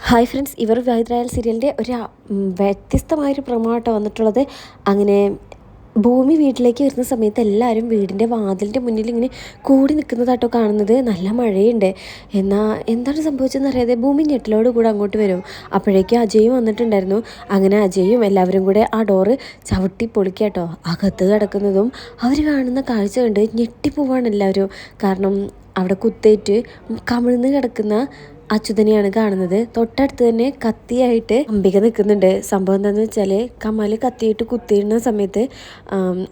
Hi friends, ഇവർ വൈദ്യരായൽ സീരിയലിൻ്റെ ഒരു വ്യത്യസ്തമായൊരു പ്രൊമോട്ടോ വന്നിട്ടുള്ളത്. അങ്ങനെ ഭൂമി വീട്ടിലേക്ക് വരുന്ന സമയത്ത് എല്ലാവരും വീടിൻ്റെ വാതിലിൻ്റെ മുന്നിൽ ഇങ്ങനെ കൂടി നിൽക്കുന്നതാട്ടോ കാണുന്നത്. നല്ല മഴയുണ്ട്. എന്നാൽ എന്താണ് സംഭവിച്ചതെന്ന് അറിയാതെ ഭൂമി ഞെട്ടലോട് കൂടെ അങ്ങോട്ട് വരും. അപ്പോഴേക്കും അജയും വന്നിട്ടുണ്ടായിരുന്നു. അങ്ങനെ അജയും എല്ലാവരും കൂടെ ആ ഡോറ് ചവിട്ടി പൊളിക്കാട്ടോ. അകത്ത് കിടക്കുന്നതും അവർ കാണുന്ന കാഴ്ച കണ്ട് ഞെട്ടിപ്പോവാണ് എല്ലാവരും. കാരണം അവിടെ കുത്തേറ്റ് കമിഴ്ന്ന് കിടക്കുന്ന അച്യുതനെയാണ് കാണുന്നത്. തൊട്ടടുത്ത് തന്നെ കത്തിയായിട്ട് അംബിക നിൽക്കുന്നുണ്ട്. സംഭവം എന്താണെന്ന് വെച്ചാൽ കമല് കത്തിയിട്ട് കുത്തിയിരുന്ന സമയത്ത്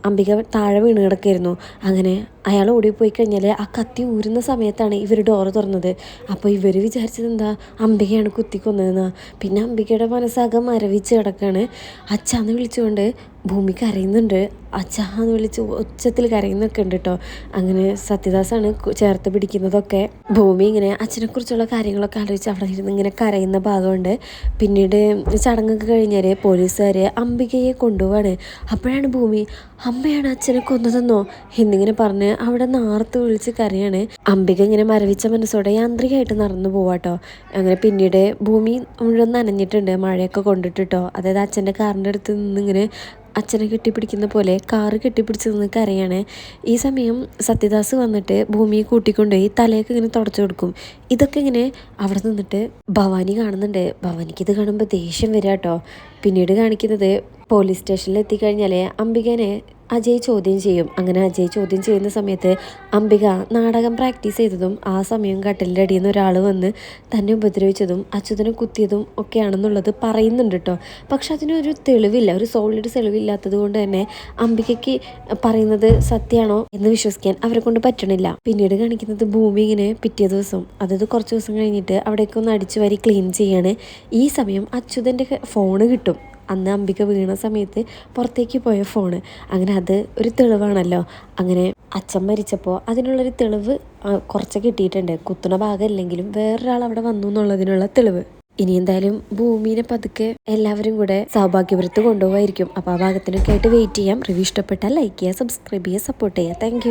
അംബിക താഴെ വീണ് കിടക്കായിരുന്നു. അങ്ങനെ അയാൾ ഓടിപ്പോയി കഴിഞ്ഞാൽ ആ കത്തി ഊരുന്ന സമയത്താണ് ഇവർ ഡോറ് തുറന്നത്. അപ്പോൾ ഇവർ വിചാരിച്ചത് എന്താ, അംബികയാണ് കുത്തിക്കൊന്നതെന്നാ. പിന്നെ അംബികയുടെ മനസ്സാകെ മരവിച്ച് കിടക്കാണ്. അച്ഛാന്ന് വിളിച്ചുകൊണ്ട് ഭൂമി കരയുന്നുണ്ട്. അച്ഛാന്ന് വിളിച്ച് ഉച്ചത്തിൽ കരയുന്നൊക്കെ ഉണ്ട് കേട്ടോ. അങ്ങനെ സത്യദാസാണ് ചേർത്ത് പിടിക്കുന്നതൊക്കെ. ഭൂമി ഇങ്ങനെ അച്ഛനെക്കുറിച്ചുള്ള കാര്യങ്ങളൊക്കെ ആലോചിച്ച് അവിടെ ഇരുന്ന് ഇങ്ങനെ കരയുന്ന ഭാഗമുണ്ട്. പിന്നീട് ചടങ്ങൊക്കെ കഴിഞ്ഞാൽ പോലീസുകാർ അംബികയെ കൊണ്ടുപോവാണ്. അപ്പോഴാണ് ഭൂമി അമ്മയാണ് അച്ഛനെ കൊന്നതെന്നോ എന്നിങ്ങനെ പറഞ്ഞ് അവിടെ നാർത്ത് വിളിച്ച് കരയാണ്. അംബിക ഇങ്ങനെ മരവിച്ച മനസ്സോടെ യാന്ത്രികമായിട്ട് നടന്നു പോവാട്ടോ. അങ്ങനെ പിന്നീട് ഭൂമി മുഴുവൻ നനഞ്ഞിട്ടുണ്ട്, മഴയൊക്കെ കൊണ്ടിട്ടോ. അതായത് അച്ഛൻ്റെ കാറിൻ്റെ അടുത്ത് നിന്ന് ഇങ്ങനെ അച്ഛനെ കെട്ടിപ്പിടിക്കുന്ന പോലെ കാറ് കെട്ടിപ്പിടിച്ച് നിന്ന് കരയാണ്. ഈ സമയം സത്യദാസ് വന്നിട്ട് ഭൂമിയെ കൂട്ടിക്കൊണ്ടുപോയി തലയൊക്കെ ഇങ്ങനെ തുടച്ചു കൊടുക്കും. ഇതൊക്കെ ഇങ്ങനെ അവിടെ നിന്നിട്ട് ഭവാനി കാണുന്നുണ്ട്. ഭവാനിക്ക് ഇത് കാണുമ്പോൾ ദേഷ്യം വരിക കേട്ടോ. പിന്നീട് കാണിക്കുന്നത് പോലീസ് സ്റ്റേഷനിൽ എത്തിക്കഴിഞ്ഞാൽ അംബികനെ അജയ് ചോദ്യം ചെയ്യും. അങ്ങനെ അജയ് ചോദ്യം ചെയ്യുന്ന സമയത്ത് അംബിക നാടകം പ്രാക്ടീസ് ചെയ്തതും ആ സമയം കട്ടിലിൻ്റെ അടിയിൽ നിന്ന് ഒരാൾ വന്ന് തന്നെ ഉപദ്രവിച്ചതും അച്യുതനെ കുത്തിയതും ഒക്കെയാണെന്നുള്ളത് പറയുന്നുണ്ട് കേട്ടോ. പക്ഷെ അതിനൊരു തെളിവില്ല, ഒരു സോളിഡ് തെളിവില്ലാത്തത് കൊണ്ട് തന്നെ അംബികയ്ക്ക് പറയുന്നത് സത്യമാണോ എന്ന് വിശ്വസിക്കാൻ അവരെ കൊണ്ട് പറ്റണില്ല. പിന്നീട് കാണിക്കുന്നത് ഭൂമി ഇങ്ങനെ പിറ്റേ ദിവസം, അതായത് കുറച്ച് ദിവസം കഴിഞ്ഞിട്ട് അവിടേക്ക് ഒന്ന് അടിച്ചു വാരി ക്ലീൻ ചെയ്യാണ്. ഈ സമയം അച്യുതൻ്റെ ഫോണ് കിട്ടും. അന്ന് അംബിക വീണ സമയത്ത് പുറത്തേക്ക് പോയ ഫോണ്. അങ്ങനെ അത് ഒരു തെളിവാണല്ലോ. അങ്ങനെ അച്ഛൻ മരിച്ചപ്പോൾ അതിനുള്ളൊരു തെളിവ് കുറച്ച് കിട്ടിയിട്ടുണ്ട്. കുത്തുന്ന ഭാഗമില്ലെങ്കിലും വേറൊരാൾ അവിടെ വന്നു എന്നുള്ളതിനുള്ള തെളിവ്. ഇനി എന്തായാലും ഭൂമിനെ പതുക്കെ എല്ലാവരും കൂടെ സൗഭാഗ്യപുരത്ത് കൊണ്ടുപോകായിരിക്കും. അപ്പോൾ ആ ഭാഗത്തിനൊക്കെ ആയിട്ട് വെയിറ്റ് ചെയ്യാം. റിവ്യൂ ഇഷ്ടപ്പെട്ടാൽ ലൈക്ക് ചെയ്യുക, സബ്സ്ക്രൈബ് ചെയ്യുക, സപ്പോർട്ട് ചെയ്യുക. താങ്ക്